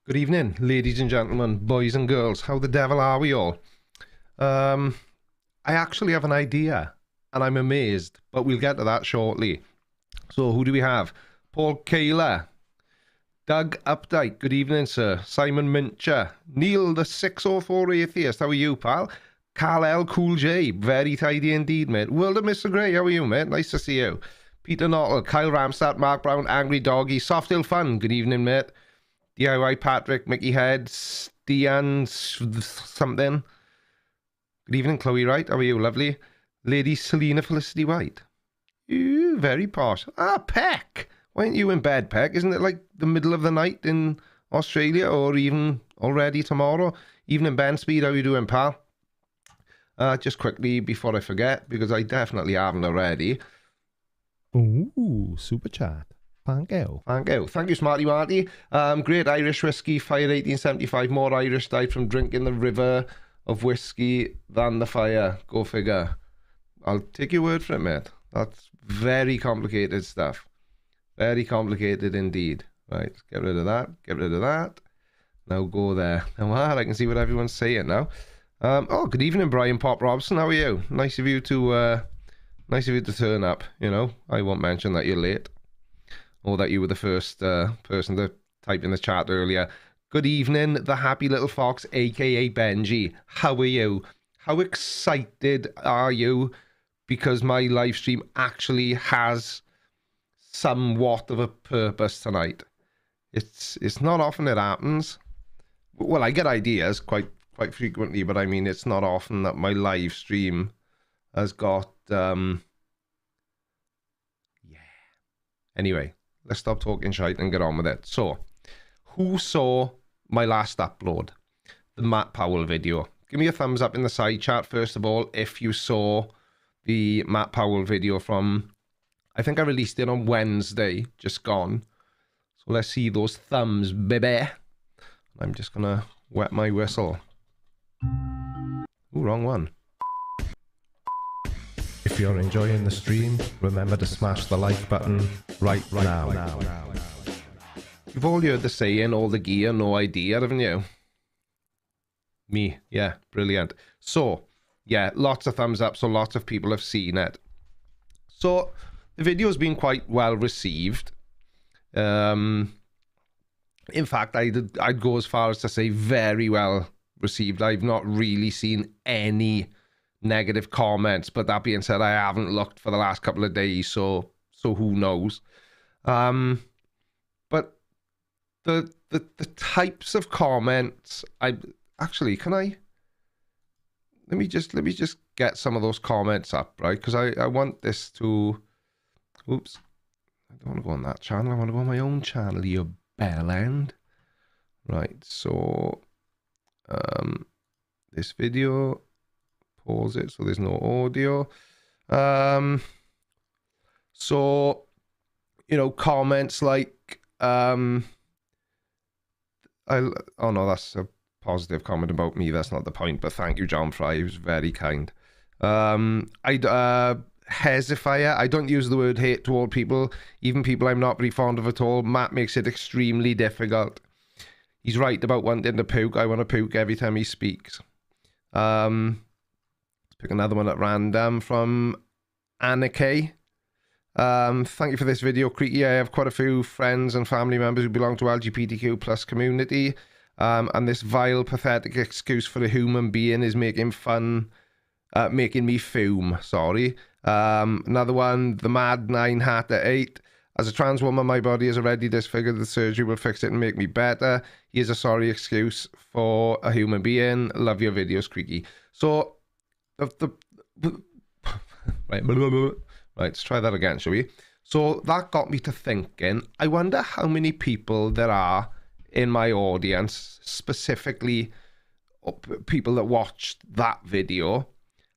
Good evening, ladies and gentlemen, boys and girls. How the devil are we all? I actually have an idea, and I'm amazed, but we'll get to that shortly. So, who do we have? Paul Kaler, Doug Updike, good evening, sir. Simon Mincher, Neil the 604 Atheist, how are you, pal? Carl L. Cool J, very tidy indeed, mate. World of Mr. Grey, how are you, mate? Nice to see you. Peter Nottle, Kyle Ramstat, Mark Brown, Angry Doggy, Soft Hill Fun, good evening, mate. DIY Patrick, Mickey Head, Stian something. Good evening, Chloe Wright. How are you? Lovely. Lady Selena Felicity White. Ooh, very posh. Ah, Peck. Why aren't you in bed, Peck? Isn't it like the middle of the night in Australia or even already tomorrow? Evening, Ben Speed. How you doing, pal? Just quickly before I forget, because I definitely haven't already. Ooh, super chat. Thank you. Thank you. Thank you, Smarty Marty. Great Irish whiskey, fire 1875. More Irish died from drinking the river of whiskey than the fire. Go figure. I'll take your word for it, mate. That's very complicated stuff. Very complicated indeed. Right, let's get rid of that. Get rid of that. Now go there. Now I can see what everyone's saying now. Oh, good evening, Brian Pop Robson. How are you? Nice of you to turn up. You know, I won't mention that you're late. Or that you were the first person to type in the chat earlier. Good evening, the happy little fox, aka Benji. How are you? How excited are you? Because my live stream actually has somewhat of a purpose tonight. It's not often it happens. Well, I get ideas quite frequently, but I mean, it's not often that my live stream has got Anyway. Let's stop talking shite and get on with it. So, who saw my last upload? The Matt Powell video. Give me a thumbs up in the side chat, first of all, if you saw the Matt Powell video from... I think I released it on Wednesday, just gone. So let's see those thumbs, baby. I'm just going to wet my whistle. Ooh, wrong one. If you're enjoying the stream, remember to smash the like button right now. You've all heard the saying, all the gear, no idea, haven't you? Me, yeah, brilliant. So, yeah, lots of thumbs up, so lots of people have seen it. So, the video's been quite well received. In fact, I'd go as far as to say very well received. I've not really seen any negative comments, but that being said, I haven't looked for the last couple of days, so who knows. But the types of comments, let me just get some of those comments up, right? Because I want this to, oops, I don't want to go on that channel, I want to go on my own channel, you bellend. Right, so this video, pause it so there's no audio. So, you know, comments like oh no, that's a positive comment about me, that's not the point, but thank you, John Fry, he was very kind. Hesifier, I don't use the word hate toward people, even people I'm not very fond of at all. Matt makes it extremely difficult. He's right about wanting to puke. I want to puke every time he speaks. Pick another one at random from Anna K. Thank you for this video, Creaky. I have quite a few friends and family members who belong to LGBTQ plus community, and this vile, pathetic excuse for a human being is making me fume. Sorry. Another one, the Mad 9 Hat at 8. As a trans woman, my body is already disfigured. The surgery will fix it and make me better. Here's a sorry excuse for a human being. Love your videos, Creaky. So, right, let's try that again, shall we? So that got me to thinking, I wonder how many people there are in my audience, specifically people that watched that video.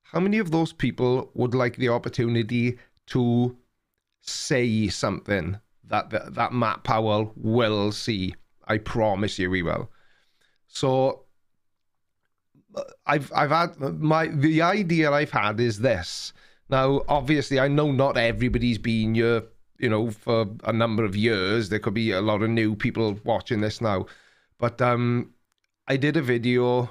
How many of those people would like the opportunity to say something that Matt Powell will see? I promise you he will. So I've had the idea I've had is this. Now, obviously, I know not everybody's been here, you know, for a number of years. There could be a lot of new people watching this now. But I did a video,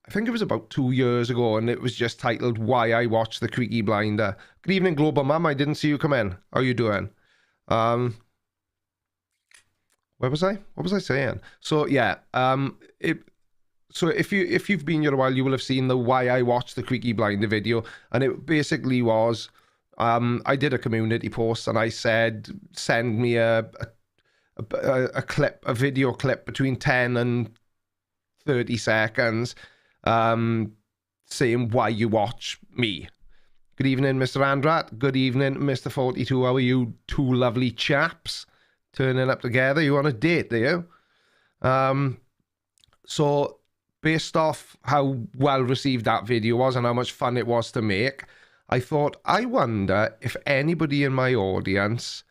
I think it was about 2 years ago, and it was just titled Why I Watched the Creaky Blinder. Good evening, Global Mum. I didn't see you come in. How are you doing? Where was I? What was I saying? So yeah, so if you've been here a while, you will have seen the Why I Watched the Creaky Blinder video, and it basically was, I did a community post and I said, send me a clip, a video clip between 10 and 30 seconds, saying why you watch me. Good evening, Mr. Andrat. Good evening, Mr. 42. How are you two lovely chaps? Turning up together. You on a date, do you? So based off how well received that video was and how much fun it was to make, I thought, I wonder if anybody in my audience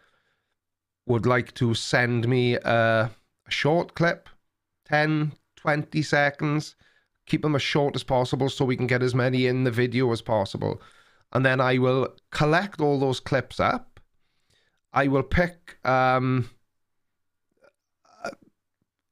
would like to send me a short clip, 10, 20 seconds, keep them as short as possible so we can get as many in the video as possible. And then I will collect all those clips up. I will pick,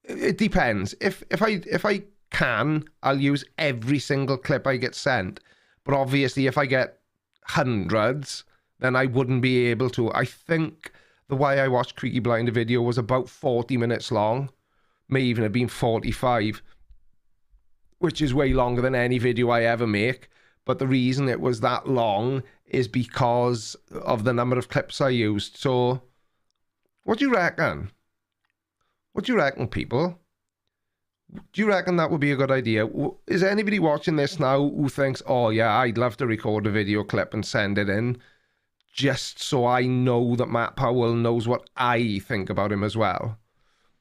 it depends. If I can, I'll use every single clip I get sent. But obviously, if I get hundreds, then I wouldn't be able to. I think the Why I Watched Creaky Blinder video was about 40 minutes long. May even have been 45, which is way longer than any video I ever make. But the reason it was that long is because of the number of clips I used. So, what do you reckon? What do you reckon, people? Do you reckon that would be a good idea? Is anybody watching this now who thinks, oh yeah, I'd love to record a video clip and send it in, just so I know that Matt Powell knows what I think about him as well?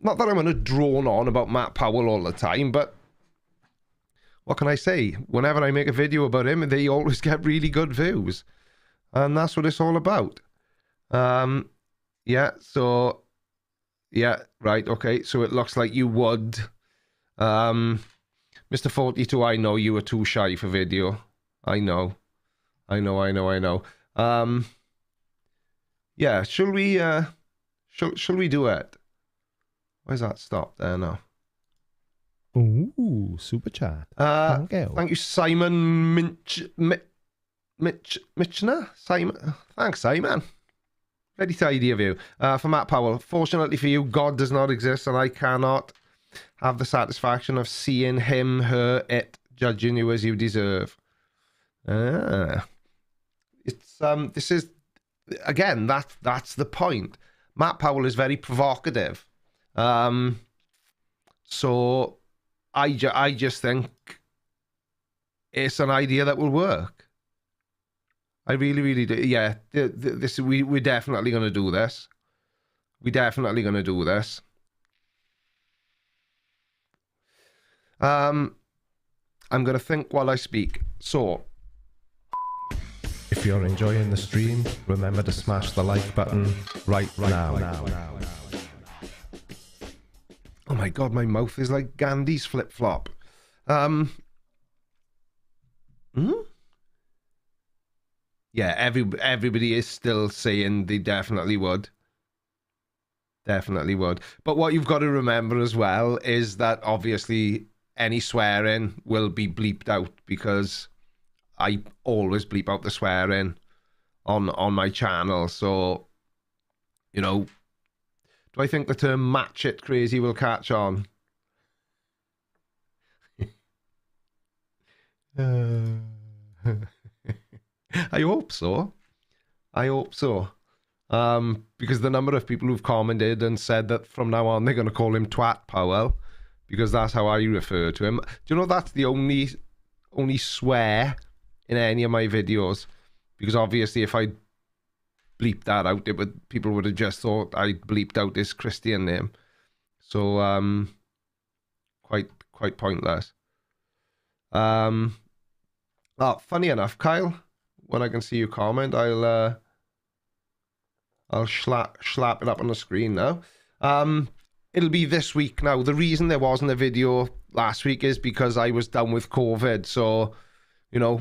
Not that I'm going to drone on about Matt Powell all the time, but what can I say? Whenever I make a video about him, they always get really good views. And that's what it's all about. Yeah, so... yeah, right, okay. So it looks like you would. Mr. 42, I know you were too shy for video. I know. Yeah, shall we do it? Where's that stopped there now? Ooh, super chat. Thank you, Simon Mitchner. Simon, thanks, Simon. Very tidy of you. For Matt Powell, fortunately for you, God does not exist, and I cannot have the satisfaction of seeing him, her, it, judging you as you deserve. It's this is, again, that's the point. Matt Powell is very provocative. So I just think it's an idea that will work. I really, really do. Yeah, we're definitely going to do this. We're definitely going to do this. I'm going to think while I speak. So, if you're enjoying the stream, remember to smash the like button right now. Oh my God, my mouth is like Gandhi's flip-flop. Yeah, everybody is still saying they definitely would. Definitely would. But what you've got to remember as well is that obviously any swearing will be bleeped out, because I always bleep out the swearing on my channel. So, you know, do I think the term match it crazy will catch on? I hope so. I hope so. Because the number of people who've commented and said that from now on they're going to call him Twat Powell, because that's how I refer to him. Do you know that's the only swear in any of my videos? Because obviously if I bleeped that out, people would have just thought I bleeped out his Christian name. So quite pointless. Oh, funny enough, Kyle, when I can see you comment, I'll slap it up on the screen now. It'll be this week now. The reason there wasn't a video last week is because I was down with COVID. So, you know,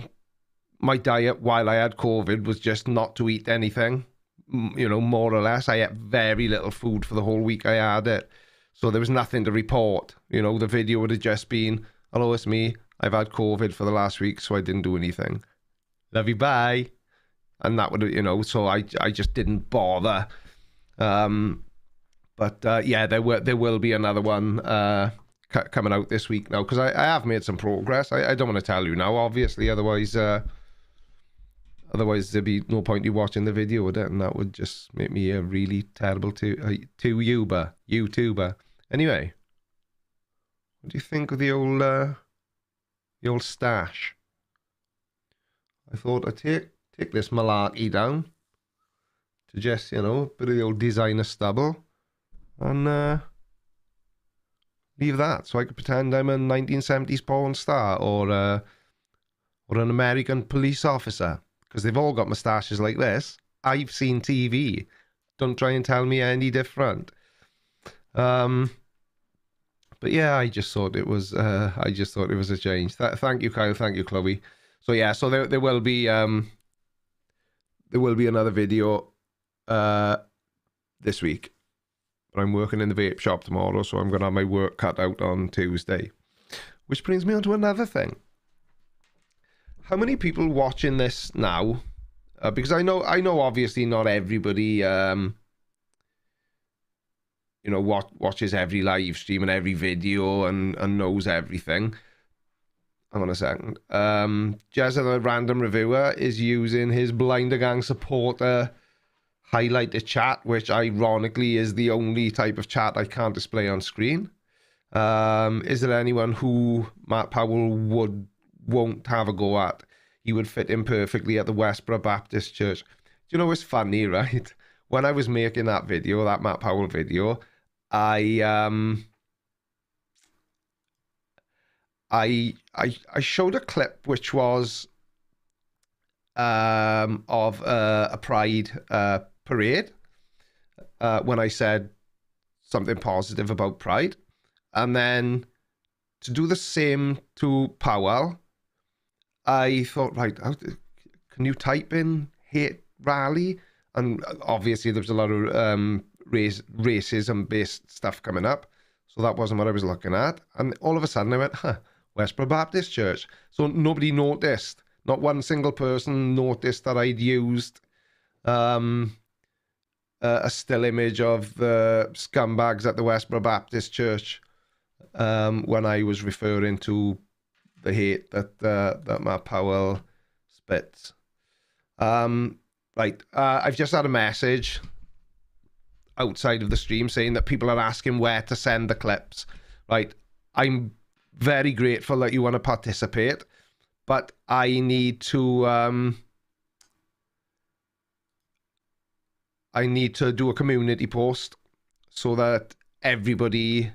my diet while I had COVID was just not to eat anything. You know, more or less. I ate very little food for the whole week I had it. So there was nothing to report. You know, the video would have just been, hello, it's me. I've had COVID for the last week, so I didn't do anything. Love you, bye. And that would, you know, so I just didn't bother. But yeah, there will be another one coming out this week now, because I have made some progress. I don't want to tell you now, obviously, otherwise there'd be no point you watching the video, would it? And that would just make me a really terrible YouTuber. Anyway, what do you think of the old stash? I thought I'd take this malarkey down to just, you know, a bit of the old designer stubble and leave that, so I could pretend I'm a 1970s porn star or an American police officer, because they've all got moustaches like this. I've seen TV. Don't try and tell me any different. But yeah, I just thought it was a change. Thank you, Kyle. Thank you, Chloe. So yeah, so there will be another video this week. But I'm working in the vape shop tomorrow, so I'm gonna have my work cut out on Tuesday. Which brings me on to another thing. How many people watching this now? Because I know obviously not everybody watches every live stream and every video and knows everything. Hang on a second. Jezza, the random reviewer, is using his Blinder Gang supporter highlighted chat, which ironically is the only type of chat I can't display on screen. Is there anyone who Matt Powell won't have a go at? He would fit in perfectly at the Westboro Baptist Church. Do you know what's funny, right? When I was making that video, that Matt Powell video, I showed a clip which was of a pride parade when I said something positive about pride, and then to do the same to Powell, I thought, right, can you type in hate rally? And obviously there was a lot of racism based stuff coming up, so that wasn't what I was looking at. And all of a sudden I went, Westboro Baptist Church. So nobody noticed. Not one single person noticed that I'd used a still image of the scumbags at the Westboro Baptist Church when I was referring to the hate that Matt Powell spits. Right, I've just had a message outside of the stream saying that people are asking where to send the clips. Right, I'm very grateful that you want to participate, but I need to do a community post so that everybody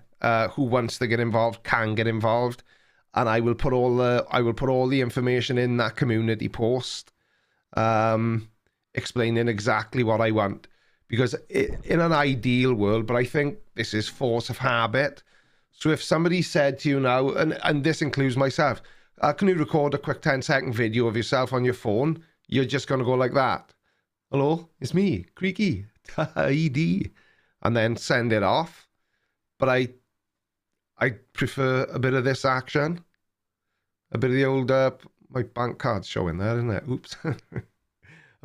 who wants to get involved can get involved, and I will put all the information in that community post, explaining exactly what I want. Because in an ideal world, but I think this is force of habit. So if somebody said to you now, and this includes myself, can you record a quick 10-second video of yourself on your phone? You're just going to go like that. Hello, it's me, Creaky, ED, and then send it off. But I prefer a bit of this action, a bit of the old, my bank card's showing there, isn't it? Oops.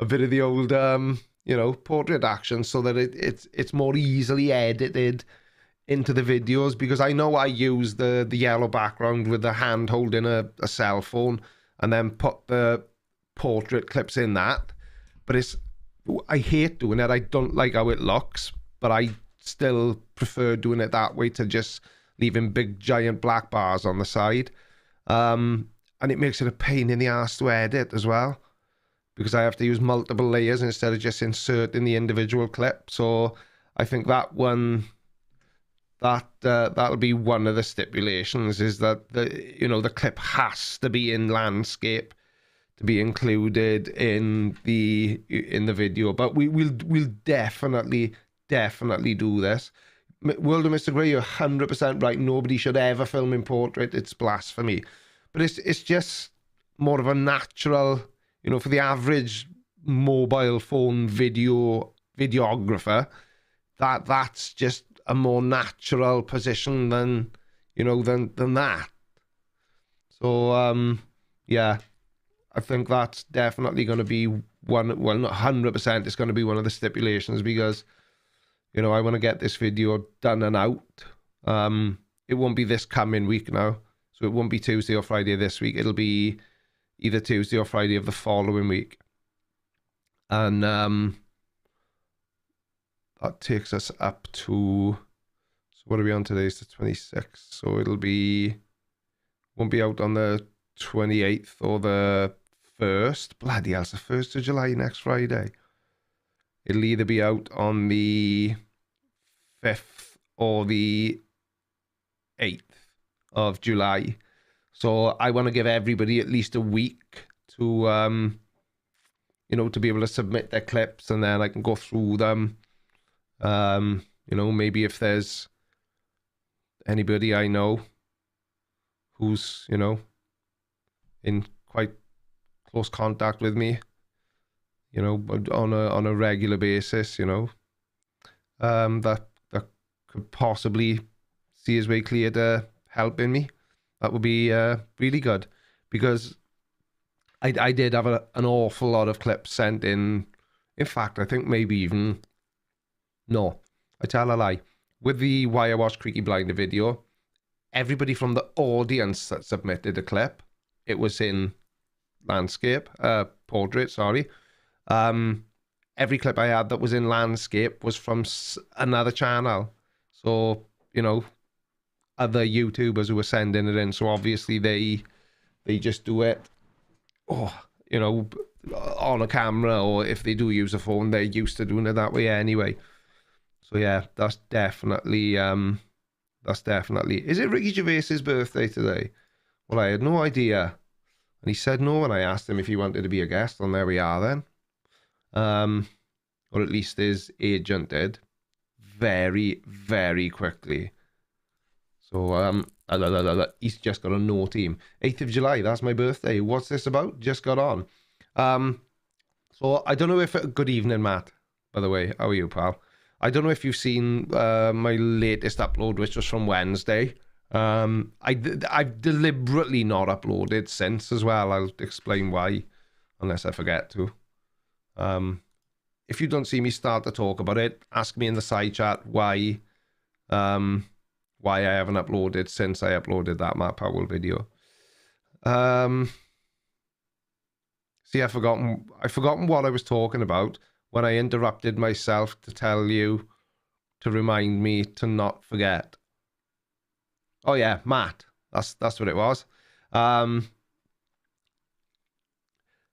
A bit of the old, portrait action, so that it's more easily edited into the videos, because I know I use the yellow background with the hand holding a cell phone and then put the portrait clips in that. But I hate doing it. I don't like how it looks, but I still prefer doing it that way, to just leaving big giant black bars on the side. And it makes it a pain in the ass to edit as well, because I have to use multiple layers instead of just inserting the individual clip. So I think that'll be one of the stipulations, is that the clip has to be in landscape to be included in the video. But we'll definitely do this. World of Mr. Grey, you're 100% right. Nobody should ever film in portrait. It's blasphemy. But it's just more of a natural, for the average mobile phone videographer, that's just a more natural position than, you know, than that. So, yeah, I think that's definitely going to be one, well, not 100%, it's going to be one of the stipulations, because, you know, I want to get this video done and out. It won't be this coming week now, so it won't be Tuesday or Friday this week. It'll be either Tuesday or Friday of the following week. And that takes us up to, so what are we on today? It's the 26th, so won't be out on the 28th or the 1st. Bloody hell, it's the 1st of July next Friday. It'll either be out on the 5th or the 8th of July. So I want to give everybody at least a week to, you know, to be able to submit their clips, and then I can go through them. You know, maybe if there's anybody I know who's, you know, in quite close contact with me, you know, on a regular basis, you know, that could possibly see his way clear to helping me, that would be really good, because I did have an awful lot of clips sent in. In fact, I think maybe even, no, I tell a lie. With the Why I Watch Creaky Blinder video, everybody from the audience that submitted a clip, it was in landscape, portrait, sorry. Every clip I had that was in landscape was from another channel. So, you know, other YouTubers who were sending it in. So obviously they just do it, you know, on a camera, or if they do use a phone, they're used to doing it that way anyway. So yeah, that's definitely, is it Ricky Gervais's birthday today? Well, I had no idea. And he said no when I asked him if he wanted to be a guest, and there we are then. Or at least his agent did. Very, very quickly. So, he's just got a no team. 8th of July, that's my birthday. What's this about? Just got on. So, I don't know if... Good evening, Matt, by the way. How are you, pal? I don't know if you've seen my latest upload, which was from Wednesday. I've deliberately not uploaded since as well. I'll explain why, unless I forget to. If you don't see me start to talk about it, ask me in the side chat why I haven't uploaded since I uploaded that Matt Powell video. See, I've forgotten what I was talking about when I interrupted myself to tell you to remind me to not forget. Oh yeah, Matt. That's what it was.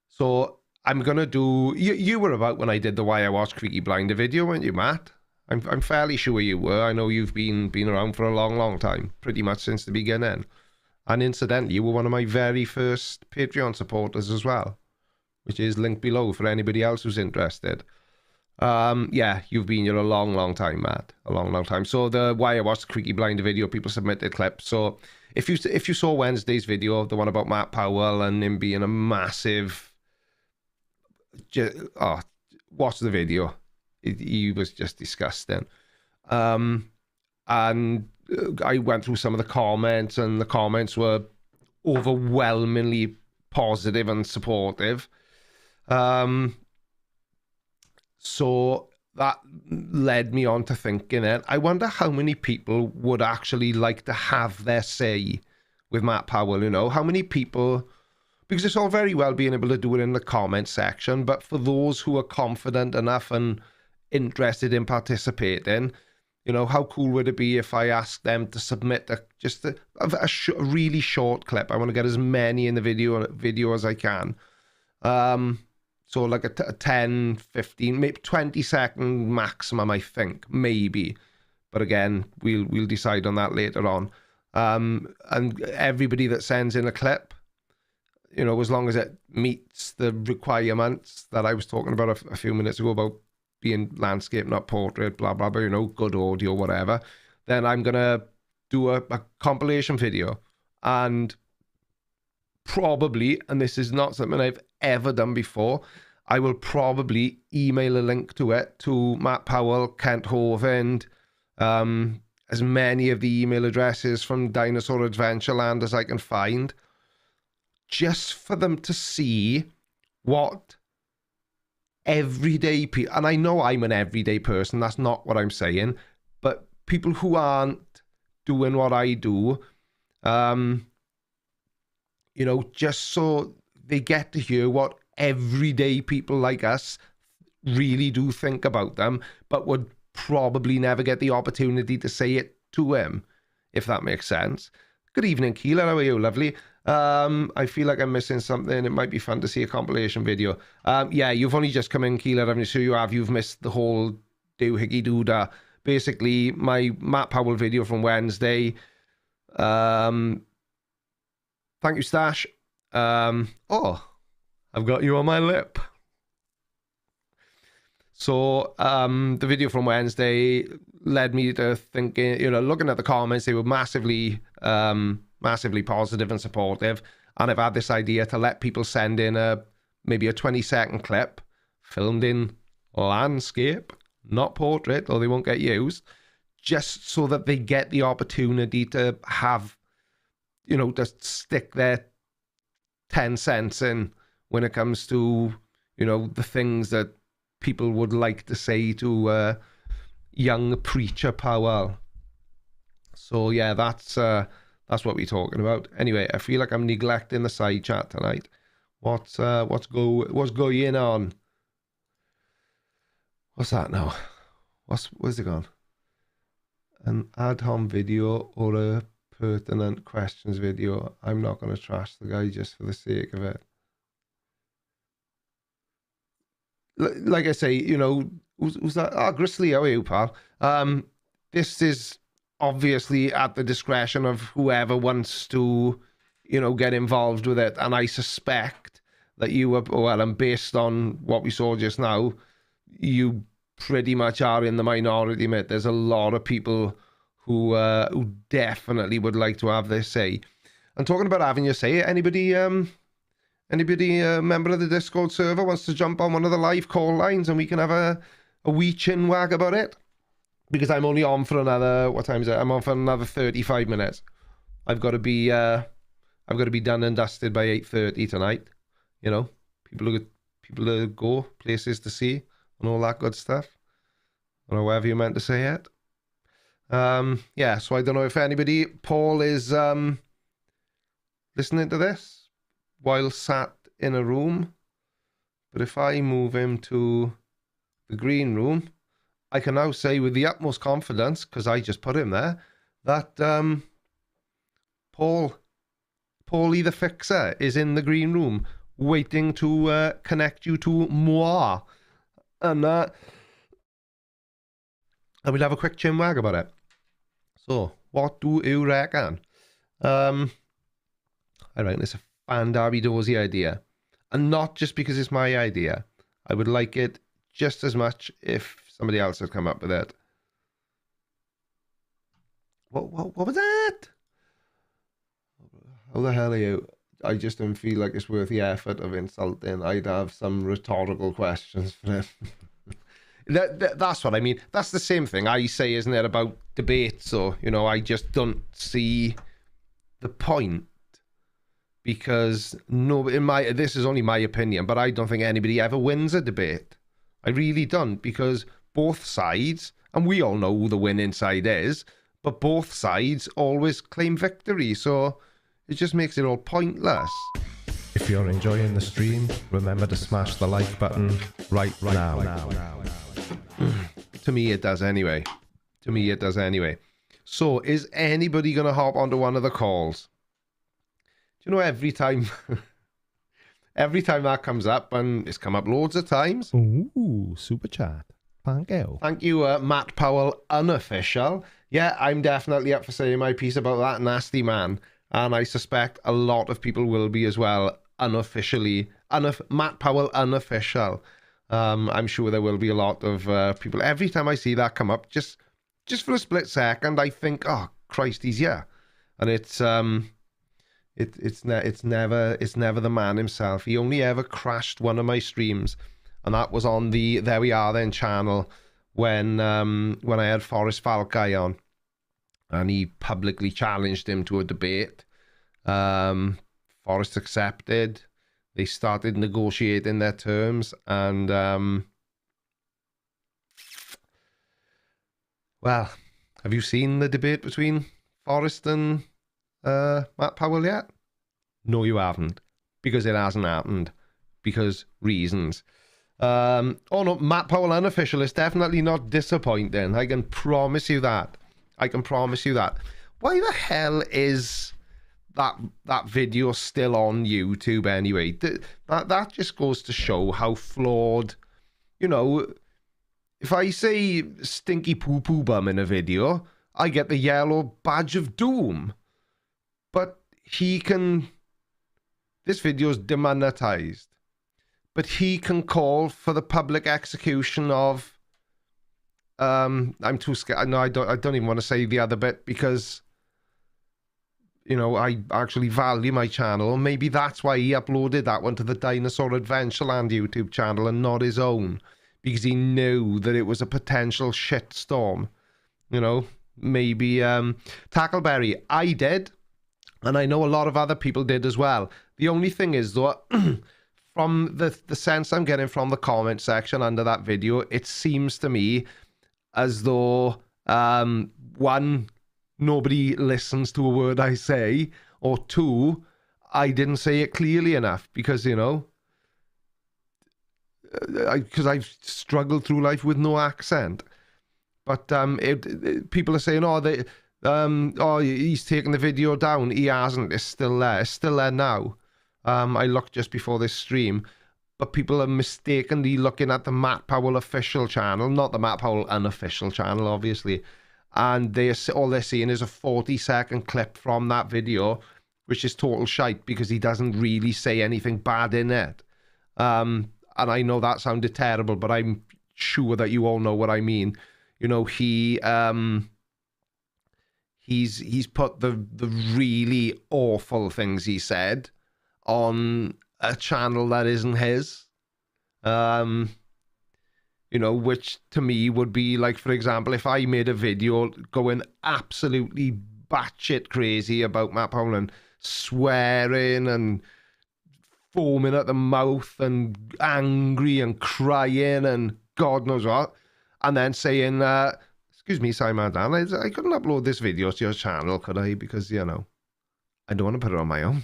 So I'm gonna do. You were about when I did the Why I Watch Creaky Blinder video, weren't you, Matt? I'm fairly sure you were. I know you've been around for a long time, pretty much since the beginning. And incidentally, you were one of my very first Patreon supporters as well, which is linked below for anybody else who's interested. Yeah, you've been here a long time, Matt. A long time. So the Why I Watched the Creaky Blinder video, people submitted clips. So if you saw Wednesday's video, the one about Matt Powell and him being a massive... watch the video. He was just disgusting. And I went through some of the comments, and the comments were overwhelmingly positive and supportive. So that led me on to thinking, I wonder how many people would actually like to have their say with Matt Powell, you know? How many people... Because it's all very well being able to do it in the comment section, but for those who are confident enough and interested in participating, you know, how cool would it be if I asked them to submit a really short clip? I want to get as many in the video as I can. So like a 10, 15, maybe 20-second maximum, I think, maybe. But again, we'll decide on that later on. And everybody that sends in a clip, you know, as long as it meets the requirements that I was talking about a few minutes ago about being landscape, not portrait, blah, blah, blah, you know, good audio, whatever, then I'm going to do a compilation video. And probably, and this is not something I've ever done before, I will probably email a link to it to Matt Powell, Kent Hovind, as many of the email addresses from Dinosaur Adventureland as I can find, just for them to see what everyday people, and I know I'm an everyday person, that's not what I'm saying, but people who aren't doing what I do, you know, just so they get to hear what everyday people like us really do think about them, but would probably never get the opportunity to say it to him, if that makes sense. Good evening, Keeler. How are you? Lovely. I feel like I'm missing something. It might be fun to see a compilation video. Yeah, you've only just come in, Keeler. I'm sure you have. You've missed the whole doohickey doodah. Basically, my Matt Powell video from Wednesday. Thank you, Stash. Oh, I've got you on my lip. So the video from Wednesday led me to thinking, you know, looking at the comments, they were massively positive and supportive. And I've had this idea to let people send in maybe a 20-second clip filmed in landscape, not portrait, or they won't get used, just so that they get the opportunity to have, you know, to stick their 10 cents in when it comes to, you know, the things that people would like to say to young preacher Powell. So yeah, that's what we're talking about. Anyway, I feel like I'm neglecting the side chat tonight. What's going on? What's that now? Where's it gone? An ad-hom video or a pertinent questions video. I'm not going to trash the guy just for the sake of it. Like I say, you know, who's that? Oh, Grizzly, how are you, pal? This is obviously at the discretion of whoever wants to, you know, get involved with it. And I suspect that you were, well, and based on what we saw just now, you pretty much are in the minority, mate. There's a lot of people who definitely would like to have their say. And talking about having your say, anybody member of the Discord server wants to jump on one of the live call lines and we can have a wee chin wag about it? Because I'm only on for another, what time is it? I'm on for another 35 minutes. I've got to be done and dusted by 8:30 tonight. You know, people to go, places to see, and all that good stuff. Or however you meant to say it. Yeah, so I don't know if anybody, Paul is listening to this while sat in a room, but if I move him to the green room, I can now say with the utmost confidence, because I just put him there, that Paulie the Fixer is in the green room, waiting to connect you to moi, and we'll have a quick chin wag about it. So, what do you reckon? I reckon it's a fan-darby-dozy idea, and not just because it's my idea. I would like it just as much if somebody else had come up with it. What was that? How the hell are you? I just don't feel like it's worth the effort of insulting. I'd have some rhetorical questions for him. That's what I mean. That's the same thing I say, isn't it, about debates? So, you know, I just don't see the point. Because no, this is only my opinion, but I don't think anybody ever wins a debate. I really don't, because both sides, and we all know who the winning side is, but both sides always claim victory, so it just makes it all pointless. If you're enjoying the stream, remember to smash the like button right now. To me, it does anyway. So, is anybody going to hop onto one of the calls? Do you know, every time that comes up, and it's come up loads of times. Ooh, super chat. Thank you. Thank you, Matt Powell, unofficial. Yeah, I'm definitely up for saying my piece about that nasty man. And I suspect a lot of people will be as well, unofficially. Matt Powell, unofficial. I'm sure there will be a lot of people. Every time I see that come up, just for a split second, I think, oh, Christ, he's here. And it's never the man himself. He only ever crashed one of my streams, and that was on the There We Are Then channel when I had Forrest Falcai on, and he publicly challenged him to a debate. Forrest accepted. They started negotiating their terms, and well, have you seen the debate between Forrest and Matt Powell yet? No, you haven't, because it hasn't happened, because reasons. Oh no, Matt Powell unofficial is definitely not disappointing. I can promise you that. I can promise you that. Why the hell is that video still on YouTube anyway? That just goes to show how flawed, you know, if I say stinky poo-poo bum in a video, I get the yellow badge of doom. But he can... This video's demonetized. But he can call for the public execution of... I'm too scared. No, I don't even want to say the other bit, because, you know, I actually value my channel. Maybe that's why he uploaded that one to the Dinosaur Adventureland YouTube channel and not his own. Because he knew that it was a potential shitstorm. You know, maybe Tackleberry. I did. And I know a lot of other people did as well. The only thing is, though, from the sense I'm getting from the comment section under that video, it seems to me as though, one, nobody listens to a word I say, or two, I didn't say it clearly enough, because, you know, because I've struggled through life with no accent. But people are saying, oh, he's taken the video down. He hasn't. It's still there. It's still there now. I looked just before this stream, but people are mistakenly looking at the Matt Powell official channel, not the Matt Powell unofficial channel, obviously. And all they're seeing is a 40-second clip from that video, which is total shite because he doesn't really say anything bad in it. And I know that sounded terrible, but I'm sure that you all know what I mean. You know, he's put the really awful things he said on a channel that isn't his. You know, which to me would be like, for example, if I made a video going absolutely batshit crazy about Matt Powell and swearing and foaming at the mouth and angry and crying and God knows what, and then saying, excuse me, Simon Dan, I couldn't upload this video to your channel, could I? Because, you know, I don't want to put it on my own.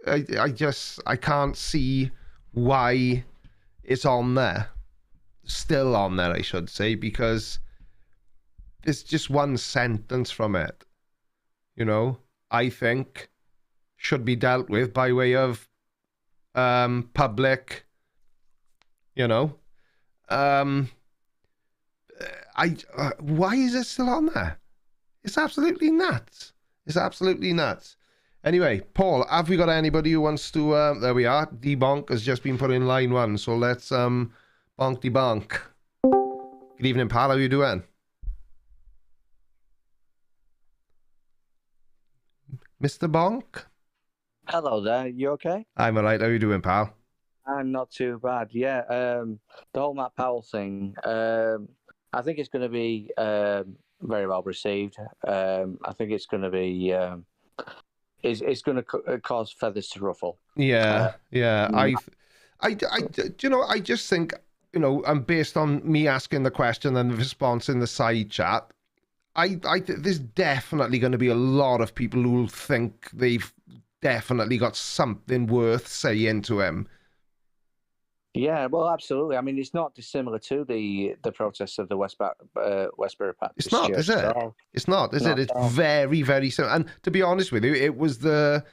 I can't see why it's on there. Still on there, I should say, because there's just one sentence from it, you know, I think should be dealt with by way of public, you know, why is it still on there? It's absolutely nuts. It's absolutely nuts. Anyway, Paul, have we got anybody who wants to... there we are. Debonk has just been put in line one. So let's bonk debonk. Good evening, pal. How you doing? Mr. Bonk? Hello there. You okay? I'm all right. How you doing, pal? I'm not too bad. Yeah. The whole Matt Powell thing... I think it's going to be very well received. I think it's going to be it's going to cause feathers to ruffle. Yeah, yeah. You know, I just think, you know, and based on me asking the question and the response in the side chat, there's definitely going to be a lot of people who think they've definitely got something worth saying to him. Yeah, well, absolutely. I mean, it's not dissimilar to the protests of the Westboro Baptist It's not, Church. is it? It's not, is it? It's very, very simple. And to be honest with you, it was the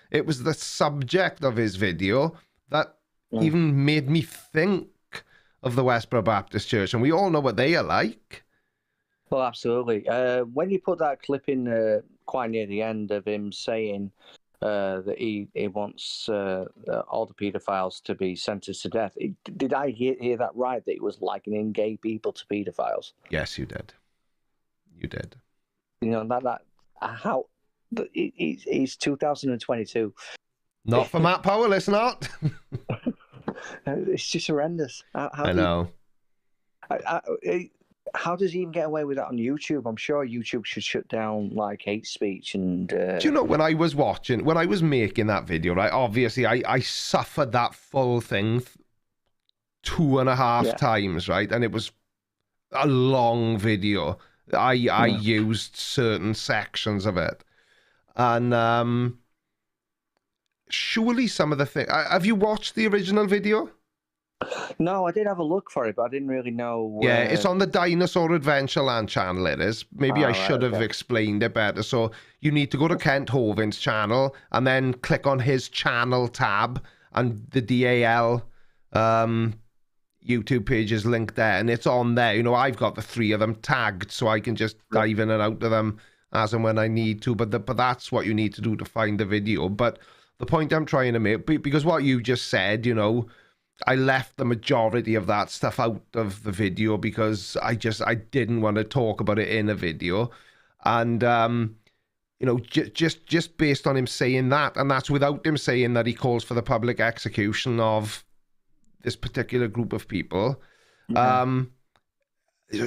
subject of his video that even made me think of the Westboro Baptist Church, and we all know what they are like. Well, absolutely. When you put that clip in quite near the end of him saying that he wants all the paedophiles to be sentenced to death. Did I hear that right? That he was likening gay people to paedophiles? Yes, you did. You did. You know that how he's 2022. Not for Matt Powell, it's not. It's just horrendous. I know. how does he even get away with that on YouTube? I'm sure YouTube should shut down like hate speech and. Do you know, when I was making that video, right? Obviously, I suffered that full thing 2.5 times, right? And it was a long video. I used certain sections of it, and surely some of the things. Have you watched the original video? No, I did have a look for it, but I didn't really know. Yeah, it's on the Dinosaur Adventureland channel. It is. Maybe I should have explained it better. So you need to go to Kent Hovink's channel and then click on his channel tab, and the DAL YouTube page is linked there, and it's on there. You know, I've got the 3 of them tagged, so I can just dive in and out of them as and when I need to. But that's what you need to do to find the video. But the point I'm trying to make, because what you just said, you know, I left the majority of that stuff out of the video because I didn't want to talk about it in a video. And, you know, just based on him saying that, and that's without him saying that he calls for the public execution of this particular group of people.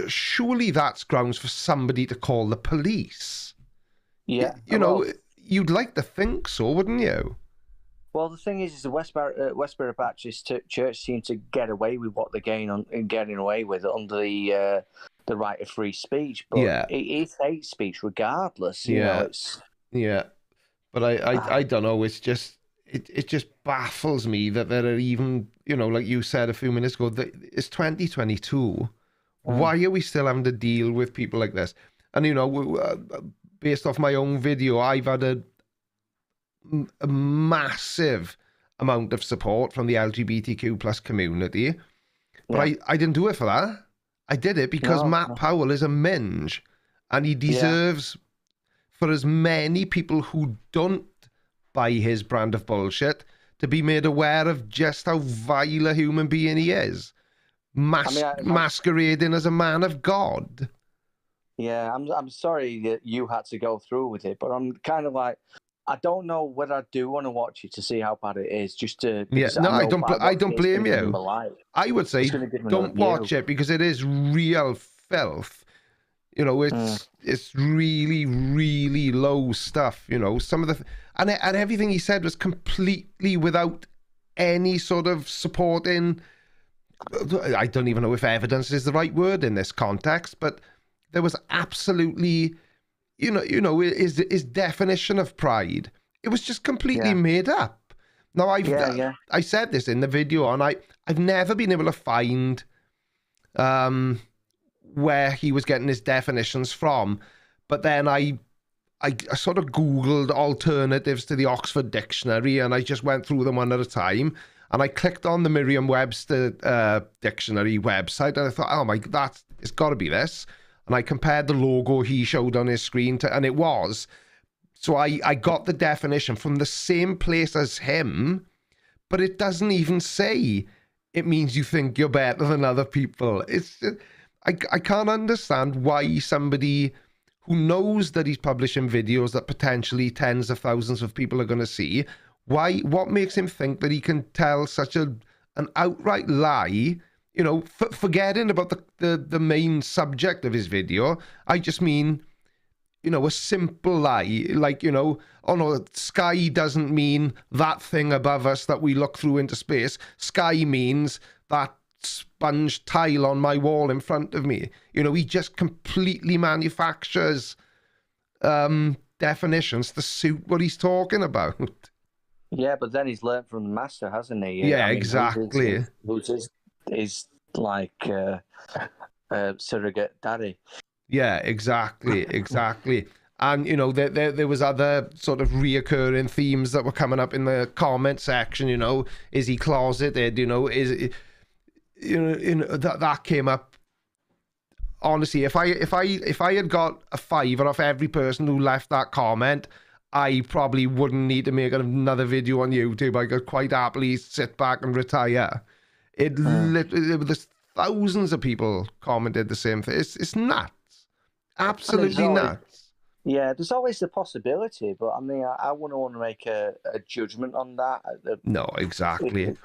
Surely that's grounds for somebody to call the police. Yeah. You know, you'd like to think so, wouldn't you? Well, the thing is the Westboro Baptist Church seem to get away with what they're getting away with under the right of free speech. But it's hate speech regardless. You know, it's... Yeah. But I don't know. It's just, it just baffles me that there are even, you know, like you said a few minutes ago, that it's 2022. Why are we still having to deal with people like this? And, you know, based off my own video, I've had a massive amount of support from the LGBTQ plus community, but I didn't do it for that. I did it because Matt Powell is a minge, and he deserves for as many people who don't buy his brand of bullshit to be made aware of just how vile a human being he is, masquerading as a man of God. Yeah, I'm sorry that you had to go through with it, but I'm kind of like, I don't know whether I do want to watch it to see how bad it is. Just to I don't blame you. I would say don't watch it because it is real filth. You know, it's really, really low stuff. You know, some of the and everything he said was completely without any sort of supporting. I don't even know if evidence is the right word in this context, but there was absolutely. You know, his definition of pride, it was just completely made up. Now, I said this in the video, and I've never been able to find where he was getting his definitions from. But then I sort of Googled alternatives to the Oxford Dictionary, and I just went through them one at a time. And I clicked on the Merriam-Webster dictionary website, and I thought, oh my, it's got to be this. And I compared the logo he showed on his screen and it was. So I got the definition from the same place as him, but it doesn't even say it means you think you're better than other people. It's I can't understand why somebody who knows that he's publishing videos that potentially tens of thousands of people are going to see, what makes him think that he can tell such an outright lie. You know, forgetting about the main subject of his video, I just mean, you know, a simple lie. Like, you know, oh no, sky doesn't mean that thing above us that we look through into space. Sky means that sponge tile on my wall in front of me. You know, he just completely manufactures definitions to suit what he's talking about. Yeah, but then he's learned from the master, hasn't he? Yeah, I mean, exactly. Is like surrogate daddy. Yeah, exactly. And you know, there was other sort of reoccurring themes that were coming up in the comment section. You know, is he closeted? You know, that came up. Honestly, if I had got a 5 off every person who left that comment, I probably wouldn't need to make another video on YouTube. I could quite happily sit back and retire. There's thousands of people commented the same thing. It's nuts. Absolutely nuts. Yeah, there's always the possibility, but I mean, I wouldn't want to make a judgment on that. No, exactly.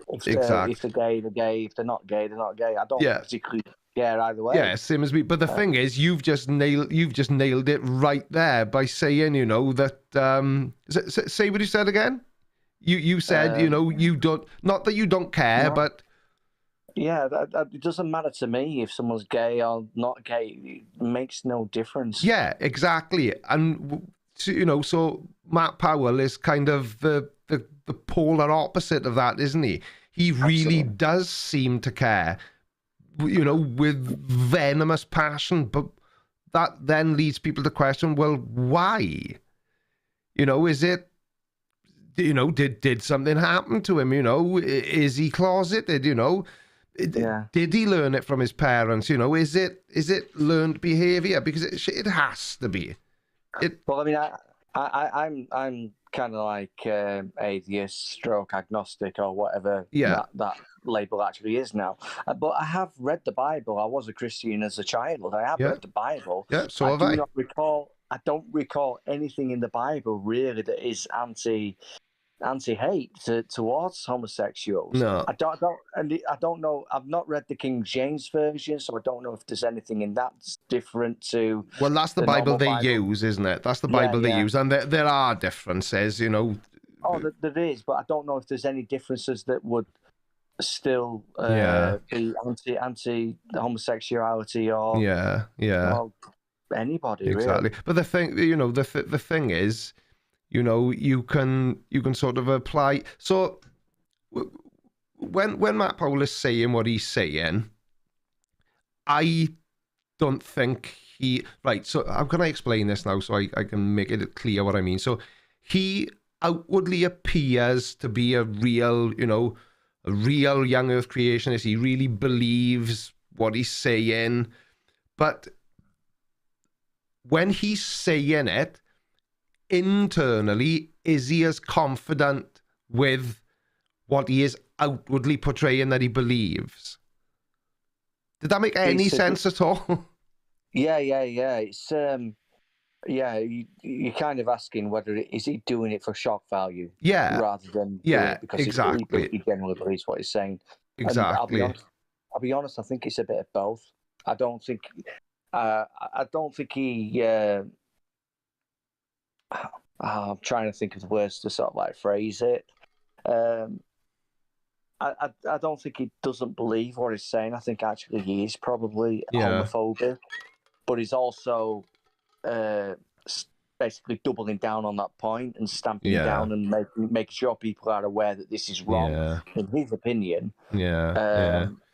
If they're gay, they're gay. If they're not gay, they're not gay. I don't particularly care either way. Yeah, same as me. But the thing is, you've just nailed it right there by saying, you know, that say what you said again. You said, you know, you don't, not that you don't care, No. but yeah, it doesn't matter to me if someone's gay or not gay. It makes no difference. yeah, exactly. And you know, so Matt Powell is kind of the polar opposite of that, isn't he? He really Absolutely. does seem to care, you know, with venomous passion. But that then leads people to question, well, why? You know, is it, you know, did something happen to him? You know, is he closeted? You know, Yeah. did he learn it from his parents? You know, is it learned behavior? Because it has to be. Well, I mean, I'm kind of like atheist, stroke agnostic, or whatever that label actually is now. But I have read the Bible. I was a Christian as a child. I have read the Bible. Yeah, so have I. I don't recall anything in the Bible really that is anti-hate towards homosexuals. No. I don't know. I've not read the King James version, so I don't know if there's anything in that that's different to. Well, that's the Bible they use, isn't it? That's the Bible they use, and there are differences, you know. Oh, there is, but I don't know if there's any differences that would still be anti homosexuality or or anybody exactly. really. But the thing, you know, the thing is, you know, you can sort of apply. So when Matt Powell is saying what he's saying, I don't think he... Right, so how can I explain this now so I can make it clear what I mean? So he outwardly appears to be a real, you know, a real young earth creationist. He really believes what he's saying. But when he's saying it, internally, is he as confident with what he is outwardly portraying that he believes? Did that make any sense at all? Yeah. It's you're kind of asking whether is he doing it for shock value, rather than doing it because exactly. he generally believes what he's saying. Exactly. I'll be honest. I think it's a bit of both. I don't think he. I'm trying to think of the words to sort of like phrase it. I don't think he doesn't believe what he's saying. I think actually he is probably homophobic, but he's also basically doubling down on that point and stamping down and making sure people are aware that this is wrong in his opinion.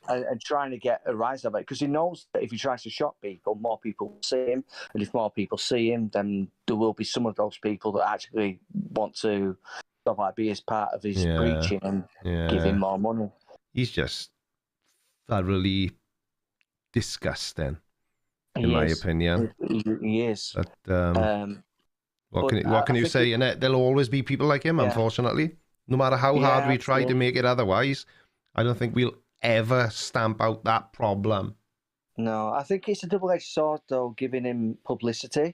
And trying to get a rise of it, because he knows that if he tries to shock people, more people will see him, and if more people see him, then there will be some of those people that actually want to sort of like be as part of his preaching and give him more money. He's just thoroughly disgusting, in my opinion. He is. But, what can you say? And there'll always be people like him, unfortunately. No matter how hard we try to make it otherwise, I don't think we'll ever stamp out that problem. No, I think it's a double-edged sword, though, giving him publicity.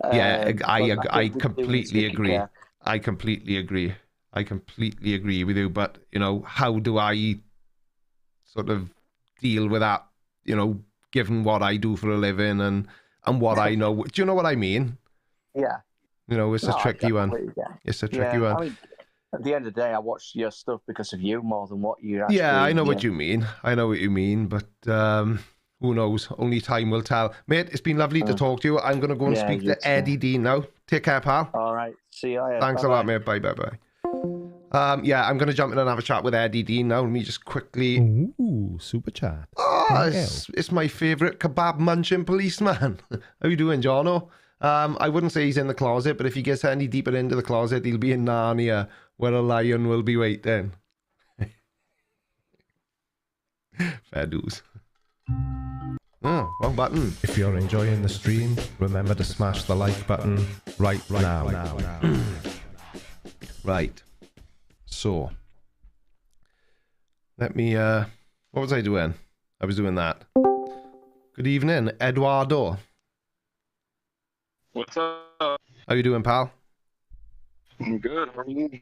I completely agree. I completely agree. I completely agree with you. But, you know, how do I sort of deal with that, you know, given what I do for a living and what I know? Do you know what I mean? Yeah. You know, it's a tricky one. It's a tricky one. I mean, at the end of the day, I watch your stuff because of you more than what you actually... Yeah, I know what you mean. I know what you mean, but who knows? Only time will tell. Mate, it's been lovely to talk to you. I'm going to go and speak to Eddie Dean now. Take care, pal. All right. See you later. Thanks a lot, mate. Bye. I'm going to jump in and have a chat with Eddie Dean now. Let me just quickly... Ooh, super chat. Oh, it's my favourite kebab munching policeman. How you doing, Jono? I wouldn't say he's in the closet, but if he gets any deeper into the closet, he'll be in Narnia, where a lion will be waiting. Fair dues. Oh, wrong button. If you're enjoying the stream, remember to smash the like button right now. Right. So, let me, what was I doing? I was doing that. Good evening, Eduardo. What's up? How you doing, pal? I'm good. How are you?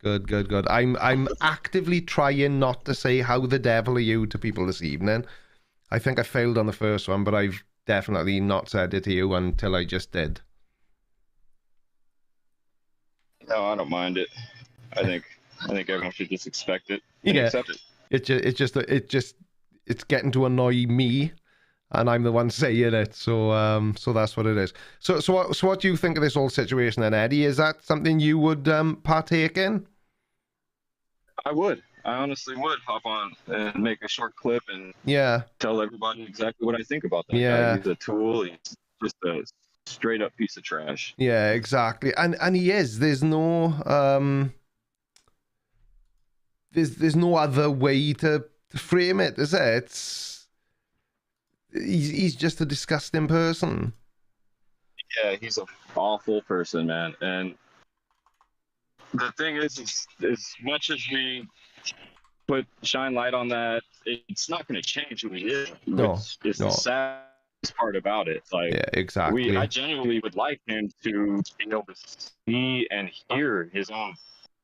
Good. I'm actively trying not to say how the devil are you to people this evening. I think I failed on the first one, but I've definitely not said it to you until I just did. No, I don't mind it. I think everyone should just expect it and Yeah. accept it. It's getting to annoy me, and I'm the one saying it. So that's what it is. So what do you think of this whole situation then, Eddie? Is that something you would partake in? I would. I honestly would hop on and make a short clip and Yeah. tell everybody exactly what I think about that Yeah. guy. He's a tool. He's just a straight up piece of trash. Yeah, exactly. And he is. There's no there's no other way to frame it, is there? He's just a disgusting person. Yeah, he's an awful person, man. And the thing is as much as we shine light on that, it's not going to change who he is. No, It's the saddest part about it. Like, yeah, exactly. I genuinely would like him to be able to see and hear his own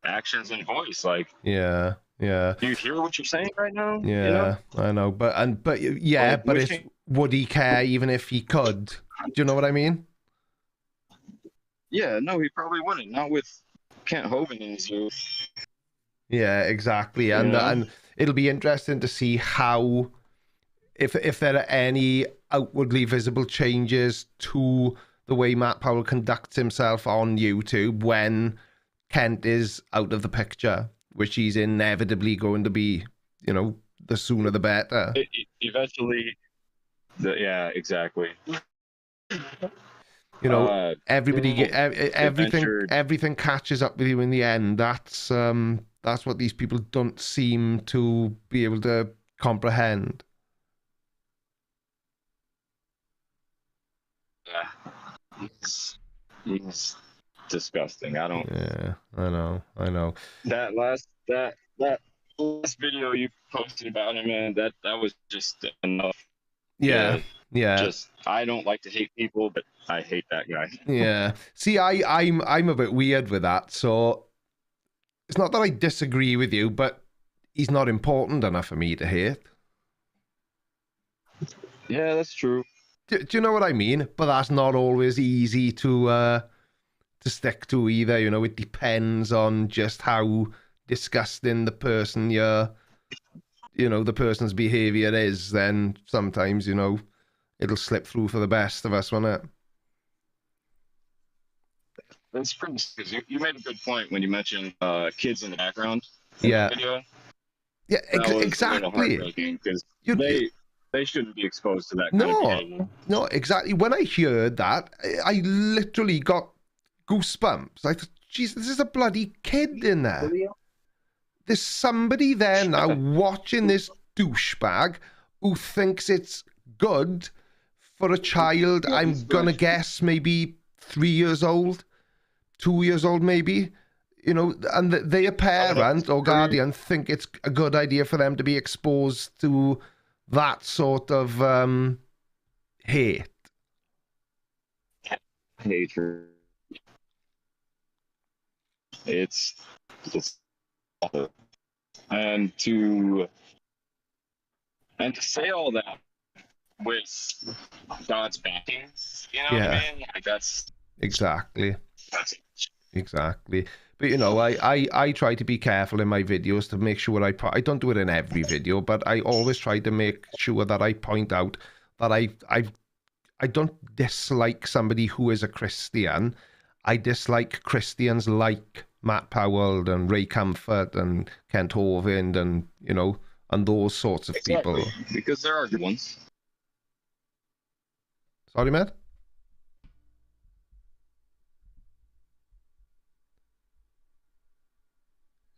actions and voice. Like, yeah. do you hear what you're saying right now? Yeah, you know? I know, but yeah, but would he care even if he could? Do you know what I mean? Yeah, no, he probably wouldn't. Not with Kent Hovind in his ear. Yeah, exactly. And it'll be interesting to see how, if there are any outwardly visible changes to the way Matt Powell conducts himself on YouTube when Kent is out of the picture, which he's inevitably going to be. You know, the sooner the better. Eventually, yeah, exactly. You know, everything catches up with you in the end. That's what these people don't seem to be able to comprehend. Yeah, he's disgusting. I don't. Yeah, I know. That last video you posted about him, man, that was just enough. Yeah. Just, I don't like to hate people, but I hate that guy. Yeah. See, I'm a bit weird with that. So it's not that I disagree with you, but he's not important enough for me to hate. Yeah, that's true. Do you know what I mean? But that's not always easy to stick to either. You know, it depends on just how disgusting the person the person's behavior is. Then sometimes, it'll slip through for the best of us, won't it? That's pretty because you made a good point when you mentioned kids in the background. Yeah. Video. Yeah, exactly. Because they shouldn't be exposed to that kind of behavior. No, exactly. When I heard that, I literally got goosebumps. I thought, geez, this is a bloody kid in there. There's somebody there now watching this douchebag who thinks it's good for a child, I'm going to guess maybe 3 years old, 2 years old maybe, and their parent or guardian think it's a good idea for them to be exposed to that sort of hate. Hatred. It's awful. And to say all that with God's backing, what I mean? Like that's exactly. But I try to be careful in my videos to make sure I don't do it in every video, but I always try to make sure that I point out that I don't dislike somebody who is a Christian. I dislike Christians like Matt Powell and Ray Comfort and Kent Hovind and and those sorts of people. Because there are good ones. Sorry, Matt?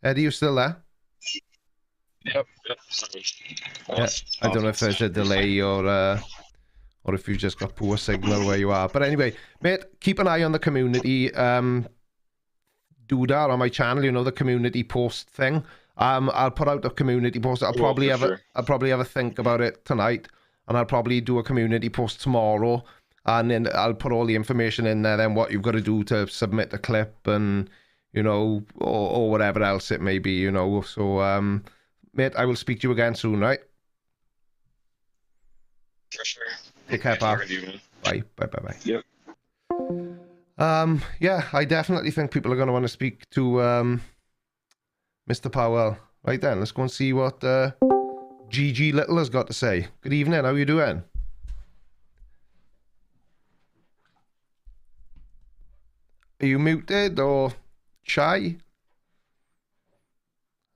Eddie, you still there? Yep. Sorry. Yeah, I don't know if there's a delay or if you've just got poor signal where you are. But anyway, mate, keep an eye on the community. Do that on my channel, the community post thing. I'll put out a community post. I'll probably have a think about it tonight, and I'll probably do a community post tomorrow, and then I'll put all the information in there. Then what you've got to do to submit the clip, and or whatever else it may be, So, mate, I will speak to you again soon, right? For sure. Take care, Nice pal. talking to you, man. Bye. Bye. Bye. Bye. Yep. Yeah, I definitely think people are going to want to speak to Mr. Powell. Right then, let's go and see what GG Little has got to say. Good evening. How you doing? Are you muted or shy?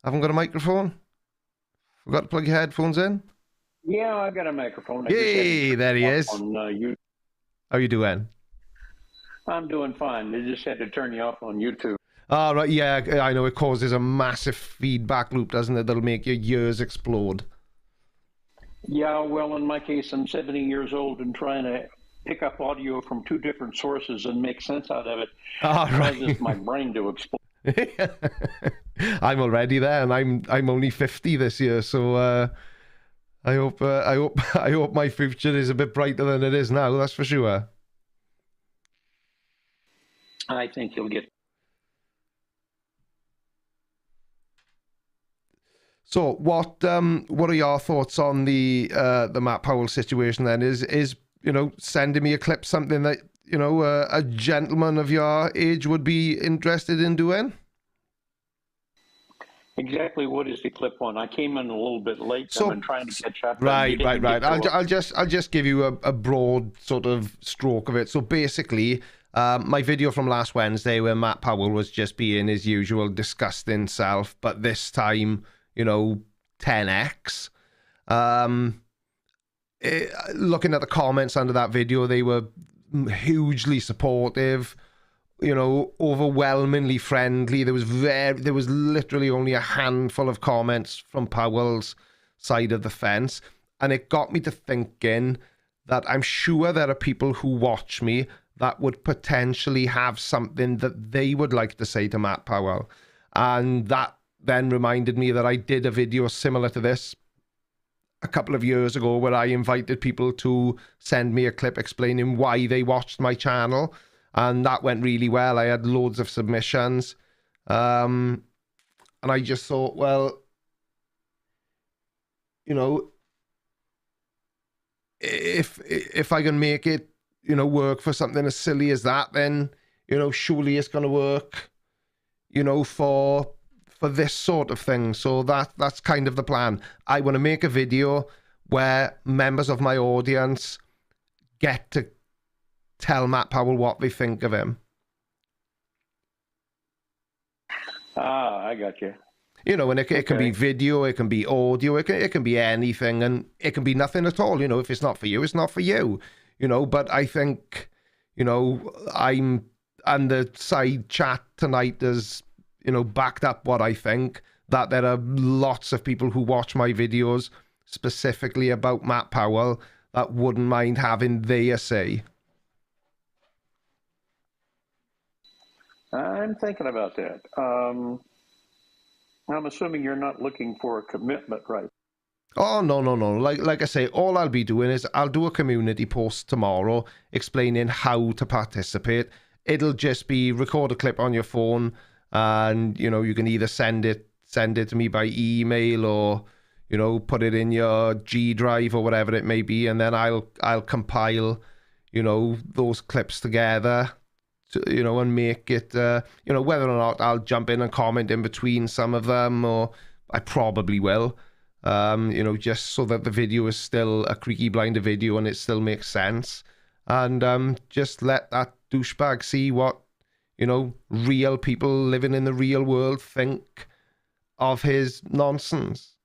Haven't got a microphone? Forgot to plug your headphones in? Yeah, I got a microphone. Yay, there he is. You. How you doing? I'm doing fine. They just had to turn you off on YouTube. Oh, right, yeah, I know it causes a massive feedback loop, doesn't it? That'll make your ears explode. Yeah, well, in my case, I'm 70 years old and trying to pick up audio from two different sources and make sense out of it causes my brain to explode. I'm already there, and I'm only 50 this year, so I hope my future is a bit brighter than it is now. That's for sure. I think you'll get. So, what are your thoughts on the Matt Powell situation? Then is sending me a clip something that a gentleman of your age would be interested in doing? Exactly what is the clip on? I came in a little bit late. So, I've been trying to catch up. Right. I'll just give you a broad sort of stroke of it. So basically, my video from last Wednesday where Matt Powell was just being his usual disgusting self, but this time, 10x. Looking at the comments under that video, they were hugely supportive. Overwhelmingly friendly. There was literally only a handful of comments from Powell's side of the fence, and it got me to thinking that I'm sure there are people who watch me that would potentially have something that they would like to say to Matt Powell, and that then reminded me that I did a video similar to this a couple of years ago where I invited people to send me a clip explaining why they watched my channel. And that went really well. I had loads of submissions. And I just thought, well, if I can make it, work for something as silly as that, then, surely it's going to work, for this sort of thing. So that's kind of the plan. I want to make a video where members of my audience get to tell Matt Powell what they think of him. I got you. And it can be video, it can be audio, it can be anything, and it can be nothing at all. If it's not for you, it's not for you. But I think, and the side chat tonight has, backed up what I think, that there are lots of people who watch my videos specifically about Matt Powell that wouldn't mind having their say. I'm thinking about that. I'm assuming you're not looking for a commitment, right? Oh, no. Like I say, all I'll be doing is I'll do a community post tomorrow explaining how to participate. It'll just be record a clip on your phone, and, you can either send it to me by email or, put it in your G drive or whatever it may be. And then I'll compile, those clips together. And make it, whether or not I'll jump in and comment in between some of them, or I probably will, just so that the video is still a Creaky Blinder video and it still makes sense. And just let that douchebag see what, real people living in the real world think of his nonsense.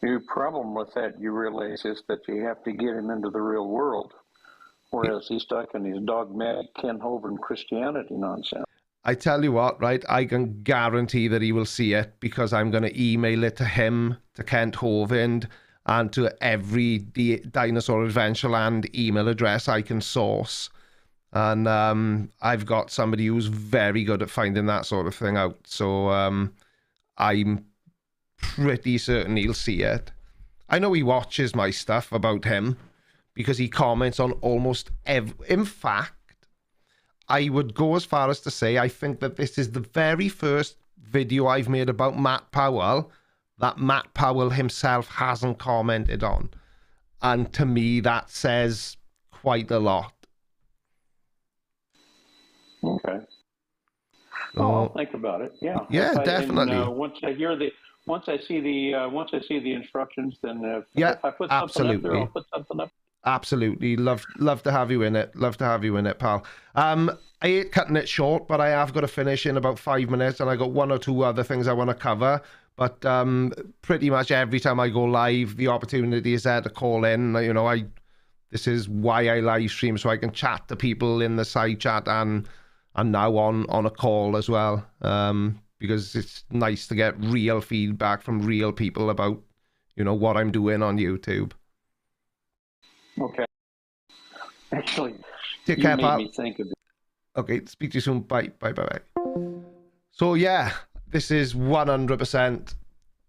The problem with that, you realize, is that you have to get him into the real world. Whereas he's stuck in his dogmatic Ken Hovind Christianity nonsense. I tell you what, right? I can guarantee that he will see it, because I'm going to email it to him, to Kent Hovind, and to every Dinosaur Adventureland email address I can source. And I've got somebody who's very good at finding that sort of thing out. So I'm pretty certain he'll see it. I know he watches my stuff about him, because he comments on almost every... In fact, I would go as far as to say I think that this is the very first video I've made about Matt Powell that Matt Powell himself hasn't commented on. And to me, that says quite a lot. Okay. Oh, I'll think about it. Yeah. Yeah, definitely. And, once I see the instructions, then yeah, if I put absolutely. something up there, I'll put something up. Absolutely. Love to have you in it. Love to have you in it, pal. I hate cutting it short, but I have got to finish in about 5 minutes, and I got one or two other things I want to cover. But pretty much every time I go live, the opportunity is there to call in. You know, this is why I live stream, so I can chat to people in the side chat and now on a call as well. Because it's nice to get real feedback from real people about, you know, what I'm doing on YouTube. Okay. Actually, take you care, made pal. me think of it. Okay, speak to you soon. Bye. So yeah, this is 100%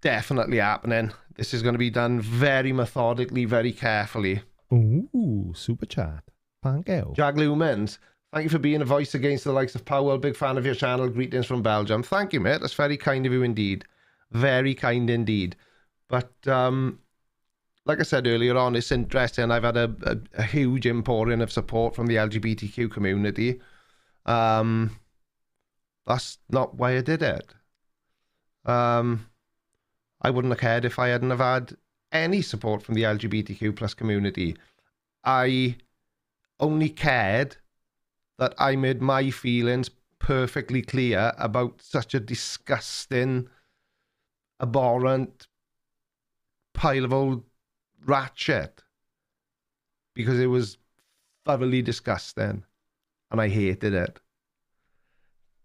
definitely happening. This is going to be done very methodically, very carefully. Ooh, super chat. Thank you. Jag Lumens, thank you for being a voice against the likes of Powell. Big fan of your channel. Greetings from Belgium. Thank you, mate. That's very kind of you indeed. Very kind indeed. But like I said earlier on, it's interesting. I've had a huge impouring of support from the LGBTQ community. That's not why I did it. I wouldn't have cared if I hadn't have had any support from the LGBTQ plus community. I only cared that I made my feelings perfectly clear about such a disgusting, abhorrent pile of old rat shit, because it was thoroughly disgusting and I hated it.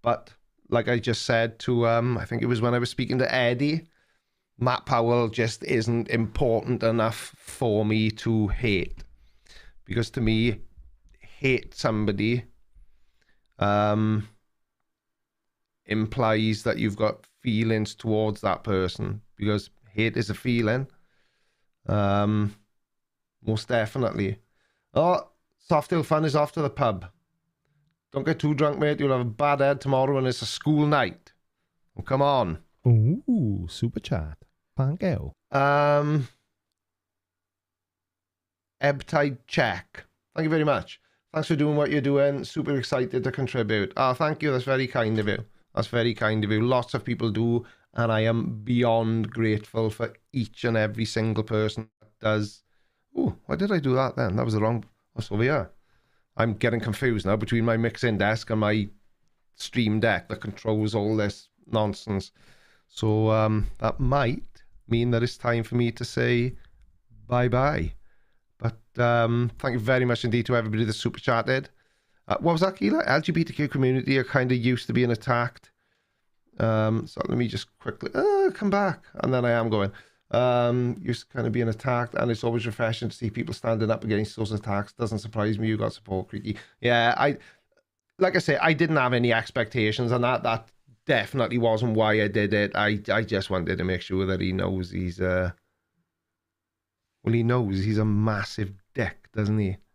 But like I just said to I think it was when I was speaking to Eddie, Matt Powell just isn't important enough for me to hate, because to me, hate somebody implies that you've got feelings towards that person, because hate is a feeling. Most definitely. Oh, Softail Fun is off to the pub. Don't get too drunk, mate. You'll have a bad head tomorrow and it's a school night. Oh, come on. Ooh, super chat. Thank you. Ebtide check. Thank you very much. Thanks for doing what you're doing. Super excited to contribute. Oh, thank you. That's very kind of you. That's very kind of you. Lots of people do, and I am beyond grateful for each and every single person that does. Oh, why did I do that then? That was the wrong... What's over here? I'm getting confused now between my mixing desk and my stream deck that controls all this nonsense. So that might mean that it's time for me to say bye-bye. But thank you very much indeed to everybody that super chatted. What was that, Keela? LGBTQ community are kind of used to being attacked. So let me just quickly come back, and then I am going. Used to kind of being attacked, and it's always refreshing to see people standing up against those attacks. Doesn't surprise me. You got support, Creaky. Yeah, like I say, I didn't have any expectations, and that definitely wasn't why I did it. I just wanted to make sure that he knows he's he knows he's a massive dick, doesn't he?